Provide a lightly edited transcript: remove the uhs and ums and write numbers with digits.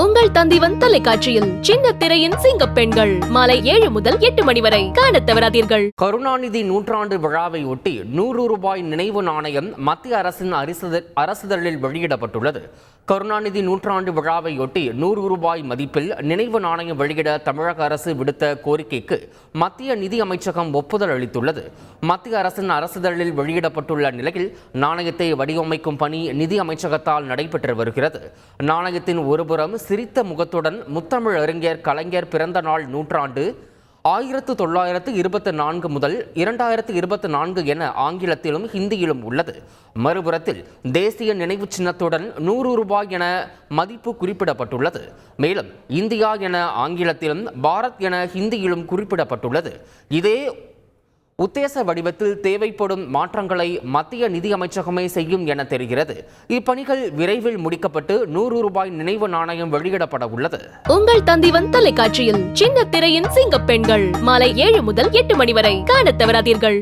உங்கள் தந்திவன் தொலைக்காட்சியில் சின்ன திரையின் சிங்க பெண்கள் மாலை 7 முதல் 8 மணி வரை காணத் தவறாதீர்கள். கருணாநிதி நூற்றாண்டு விழாவை ஒட்டி 100 ரூபாய் நினைவு நாணயம் மத்திய அரசின் அரசிதழில் வெளியிடப்பட்டுள்ளது. கருணாநிதி நூற்றாண்டு விழாவையொட்டி 100 ரூபாய் மதிப்பில் நினைவு நாணயம் வெளியிட தமிழக அரசு விடுத்த கோரிக்கைக்கு மத்திய நிதி அமைச்சகம் ஒப்புதல் அளித்துள்ளது. மத்திய அரசின் அரசிதழில் வெளியிடப்பட்டுள்ள நிலையில் நாணயத்தை வடிவமைக்கும் பணி நிதி அமைச்சகத்தால் நடைபெற்று வருகிறது. நாணயத்தின் ஒருபுறம் சிரித்த முகத்துடன் முத்தமிழ் அறிஞர் கலைஞர் பிறந்த நாள் நூற்றாண்டு 1924 முதல் 2024 என ஆங்கிலத்திலும் ஹிந்தியிலும் உள்ளது. மறுபுறத்தில் தேசிய நினைவு சின்னத்துடன் 100 ரூபாய் என மதிப்பு குறிப்பிடப்பட்டுள்ளது. மேலும் இந்தியா என ஆங்கிலத்திலும் பாரத் என ஹிந்தியிலும் குறிப்பிடப்பட்டுள்ளது. இதே உத்தேச வடிவத்தில் தேவைப்படும் மாற்றங்களை மத்திய நிதி அமைச்சகமே செய்யும் என தெரிகிறது. இப்பணிகள் விரைவில் முடிக்கப்பட்டு 100 ரூபாய் நினைவு நாணயம் வெளியிடப்பட உள்ளது. உங்கள் தந்திவன் தொலைக்காட்சியில் சின்ன திரையின் சிங்க பெண்கள் மாலை 7 முதல் 8 மணி வரை காணத் தவறாதீர்கள்.